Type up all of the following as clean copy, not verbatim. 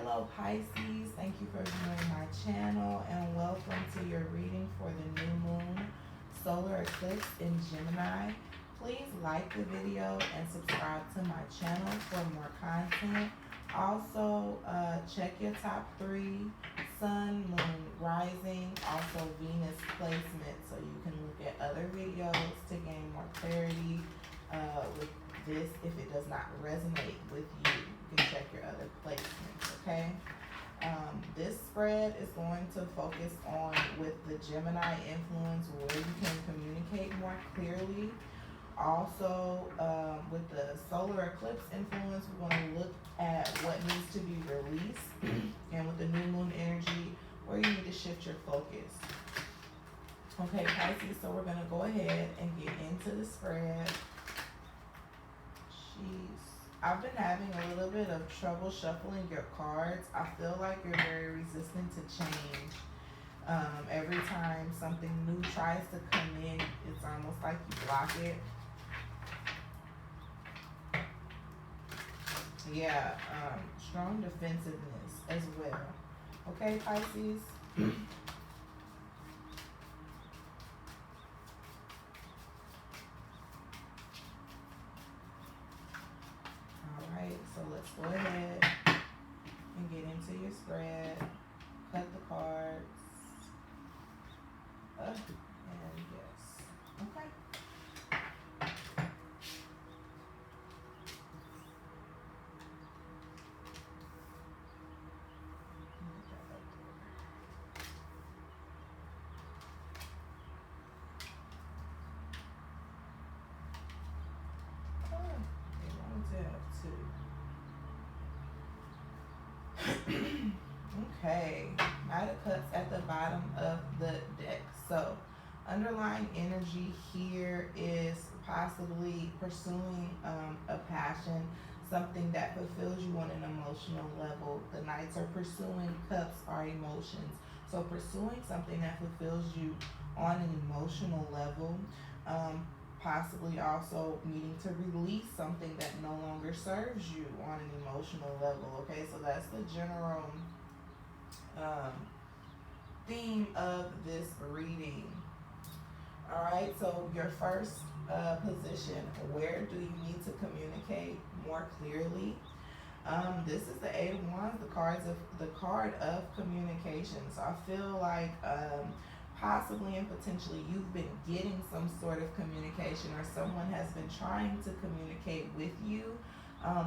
Hello Pisces, thank you for viewing my channel and welcome to your reading for the new moon solar eclipse in Gemini. Please like the video and subscribe to my channel for more content. Also, check your top 3, sun, moon, rising, also Venus placement, so you can look at other videos to gain more clarity with this. If it does not resonate with you, you can check your other placements, okay? This spread is going to focus on with the Gemini influence where you can communicate more clearly. Also, with the solar eclipse influence, we're going to look at what needs to be released. And with the new moon energy, where you need to shift your focus. Okay, Pisces, so we're going to go ahead and get into the spread. Jeez. I've been having a little bit of trouble shuffling your cards. I feel like you're very resistant to change. Every time something new tries to come in, it's almost like you block it. Yeah, strong defensiveness as well. Okay, Pisces? Alright, so let's go ahead and get into your spread. Cut the cards. And yes. Okay. Okay, Knight of Cups at the bottom of the deck. So, underlying energy here is possibly pursuing a passion, something that fulfills you on an emotional level. The Knights are pursuing, Cups are emotions. So, pursuing something that fulfills you on an emotional level. Possibly also needing to release something that no longer serves you on an emotional level. Okay, so that's the general theme of this reading. Alright, so your first position, where do you need to communicate more clearly? This is the Eight of Wands, the card of communication. So I feel like possibly and potentially you've been getting some sort of communication, or someone has been trying to communicate with you,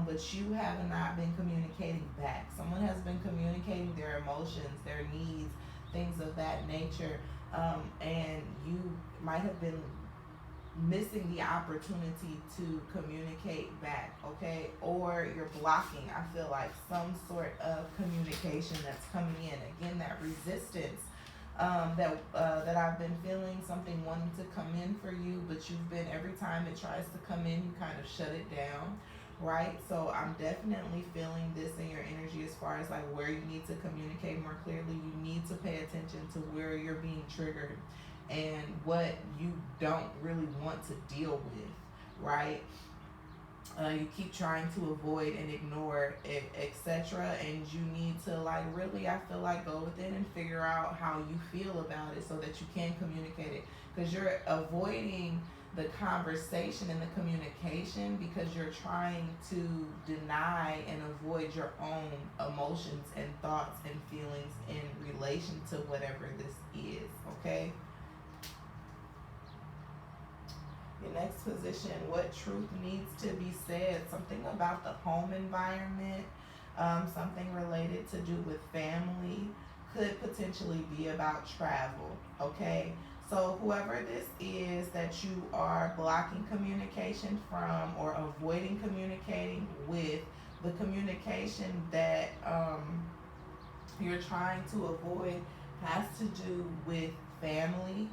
but you have not been communicating back. Someone has been communicating their emotions, their needs, things of that nature, and you might have been missing the opportunity to communicate back, okay? Or you're blocking, I feel like, some sort of communication that's coming in. Again, that resistance that I've been feeling, something wanting to come in for you, but you've been, every time it tries to come in, you kind of shut it down, right? So I'm definitely feeling this in your energy as far as like where you need to communicate more clearly. You need to pay attention to where you're being triggered and what you don't really want to deal with, right? You keep trying to avoid and ignore it, etc. And you need to, like, really, I feel like, go within and figure out how you feel about it so that you can communicate it. Because you're avoiding the conversation and the communication because you're trying to deny and avoid your own emotions and thoughts and feelings in relation to whatever this is, okay? Your next position, what truth needs to be said? Something about the home environment, something related to do with family, could potentially be about travel, okay? So whoever this is that you are blocking communication from or avoiding communicating with, the communication that you're trying to avoid has to do with family,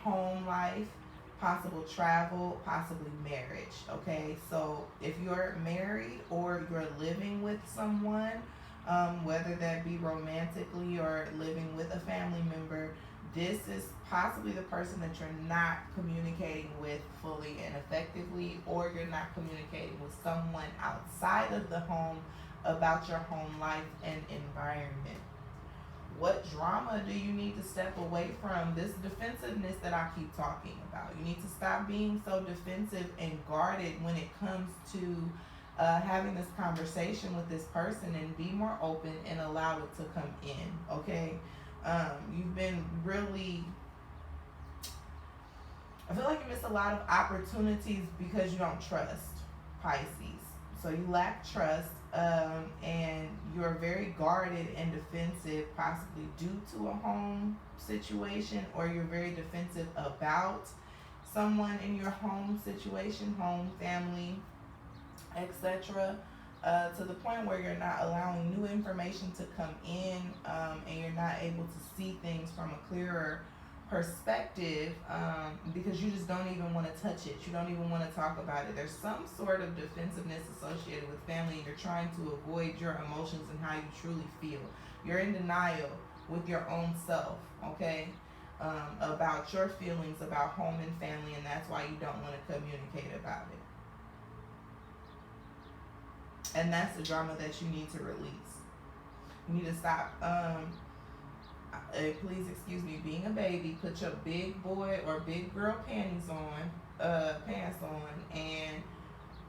home life, possible travel, possibly marriage, okay? So if you're married or you're living with someone, whether that be romantically or living with a family member, this is possibly the person that you're not communicating with fully and effectively, or you're not communicating with someone outside of the home about your home life and environment? What drama do you need to step away from? This defensiveness that I keep talking about. You need to stop being so defensive and guarded when it comes to having this conversation with this person, and be more open and allow it to come in, okay? You've been really, I feel like you miss a lot of opportunities because you don't trust, Pisces. So you lack trust, and you're very guarded and defensive, possibly due to a home situation, or you're very defensive about someone in your home situation, home, family, etc. To the point where you're not allowing new information to come in, and you're not able to see things from a clearer perspective, because you just don't even want to touch it. You don't even want to talk about it. There's some sort of defensiveness associated with family, and you're trying to avoid your emotions and how you truly feel. You're in denial with your own self, okay, about your feelings about home and family, and that's why you don't want to communicate about it. And that's the drama that you need to release. You need to stop, please excuse me, being a baby. Put your big boy or big girl pants on, and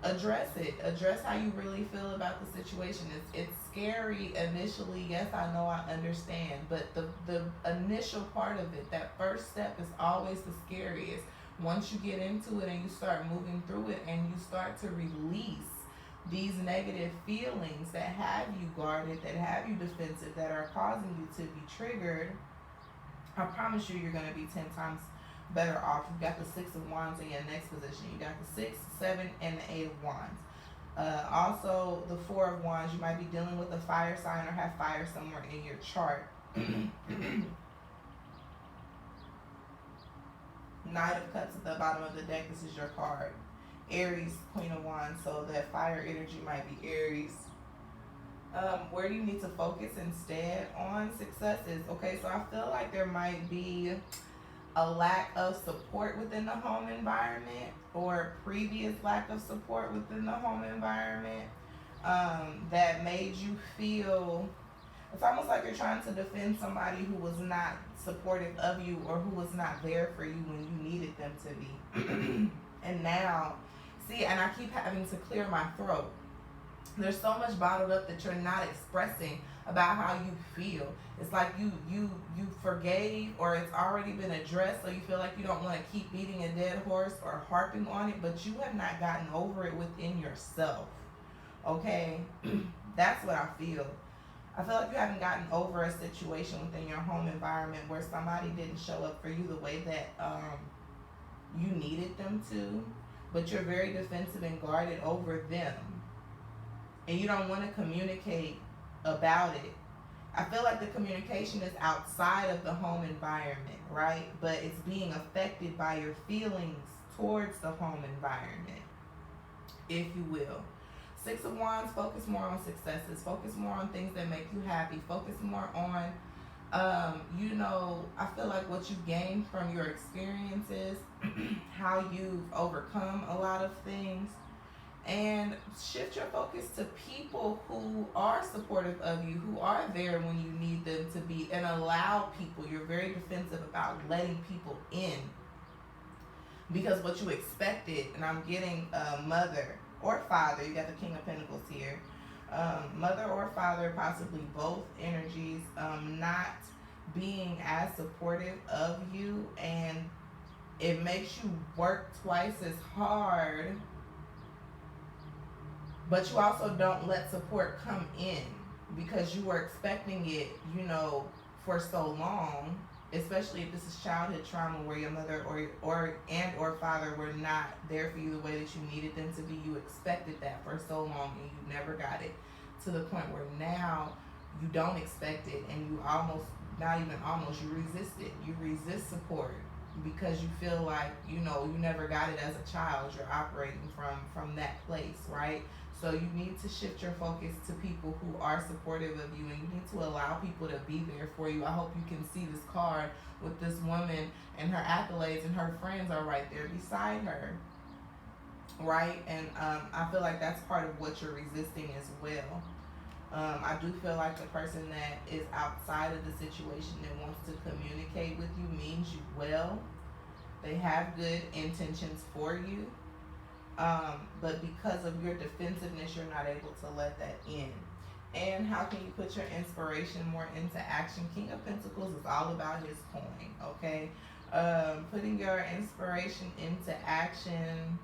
address it. Address how you really feel about the situation. It's scary initially. Yes, I know, I understand. But the initial part of it, that first step, is always the scariest. Once you get into it and you start moving through it and you start to release these negative feelings that have you guarded, that have you defensive, that are causing you to be triggered, I promise you, you're going to be 10 times better off. You've got the 6 of Wands in your next position. You got the 6, 7, and the 8 of Wands. Also, the 4 of Wands, you might be dealing with a fire sign or have fire somewhere in your chart. Knight of Cups at the bottom of the deck. This is your card. Aries, Queen of Wands, so that fire energy might be Aries. Where do you need to focus instead on successes? Okay, so I feel like there might be a lack of support within the home environment, or previous lack of support within the home environment, that made you feel, it's almost like you're trying to defend somebody who was not supportive of you, or who was not there for you when you needed them to be. And now, see, and I keep having to clear my throat. There's so much bottled up that you're not expressing about how you feel. It's like you forgave, or it's already been addressed, so you feel like you don't want to keep beating a dead horse or harping on it, but you have not gotten over it within yourself. Okay? That's what I feel. I feel like you haven't gotten over a situation within your home environment where somebody didn't show up for you the way that you needed them to, but you're very defensive and guarded over them, and you don't want to communicate about it. I feel like the communication is outside of the home environment, right? But it's being affected by your feelings towards the home environment, if you will. 6 of Wands, focus more on successes. Focus more on things that make you happy. Focus more on, I feel like what you gained from your experiences, how you've overcome a lot of things, and shift your focus to people who are supportive of you, who are there when you need them to be, and allow people. You're very defensive about letting people in, because what you expected, and I'm getting mother or father, you got the King of Pentacles here, mother or father, possibly both energies, not being as supportive of you, and it makes you work twice as hard, but you also don't let support come in because you were expecting it, for so long, especially if this is childhood trauma where your mother or father were not there for you the way that you needed them to be. You expected that for so long and you never got it, to the point where now you don't expect it, and you almost, not even almost, you resist it. You resist support because you feel like, you never got it as a child. You're operating from that place, right? So you need to shift your focus to people who are supportive of you, and you need to allow people to be there for you. I hope you can see this card with this woman and her accolades, and her friends are right there beside her, right? And I feel like that's part of what you're resisting as well. I do feel like the person that is outside of the situation that wants to communicate with you means you well. They have good intentions for you. But because of your defensiveness, you're not able to let that in. And how can you put your inspiration more into action? King of Pentacles is all about his coin, okay? Putting your inspiration into action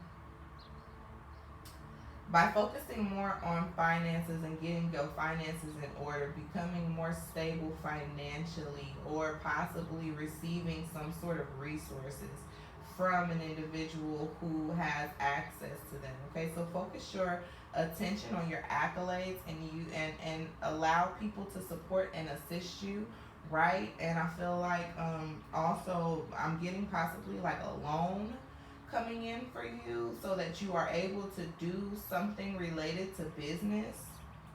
by focusing more on finances and getting your finances in order, becoming more stable financially, or possibly receiving some sort of resources from an individual who has access to them. Okay, so focus your attention on your accolades, and allow people to support and assist you, right? And I feel like also I'm getting possibly like a loan coming in for you so that you are able to do something related to business.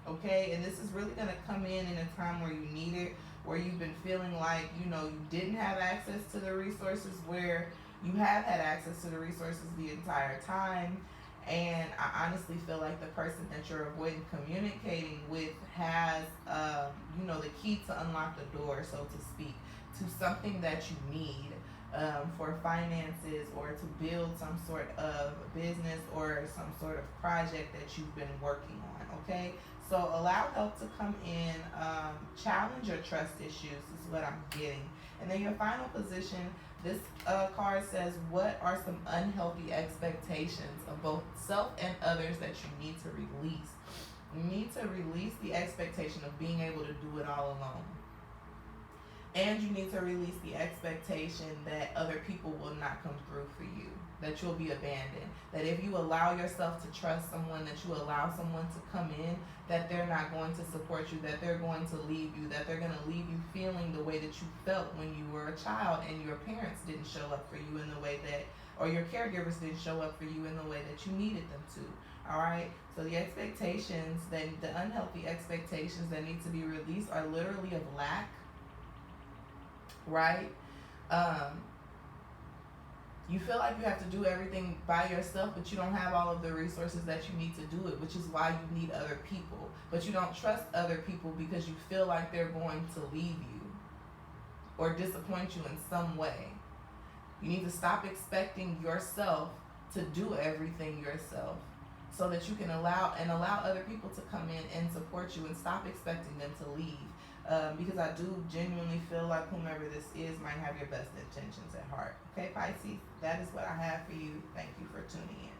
Okay, and this is really going to come in a time where you need it, where you've been feeling like you didn't have access to the resources, where you have had access to the resources the entire time. And I honestly feel like the person that you're avoiding communicating with has the key to unlock the door, so to speak, to something that you need, for finances, or to build some sort of business or some sort of project that you've been working on. Okay, so allow help to come in. Challenge your trust issues is what I'm getting. And then your final position, this card says, what are some unhealthy expectations of both self and others that you need to release? You need to release the expectation of being able to do it all alone. And you need to release the expectation that other people will not come through for you, that you'll be abandoned, that if you allow yourself to trust someone, that you allow someone to come in, that they're not going to support you, that they're going to leave you, that they're going to leave you feeling the way that you felt when you were a child and your parents didn't show up for you in the way that, or your caregivers didn't show up for you in the way that you needed them to. All right, so the expectations, the unhealthy expectations that need to be released are literally of lack, right? You feel like you have to do everything by yourself, but you don't have all of the resources that you need to do it, which is why you need other people. But you don't trust other people because you feel like they're going to leave you or disappoint you in some way. You need to stop expecting yourself to do everything yourself, so that you can allow other people to come in and support you, and stop expecting them to leave. Because I do genuinely feel like whomever this is might have your best intentions at heart. Okay, Pisces, that is what I have for you. Thank you for tuning in.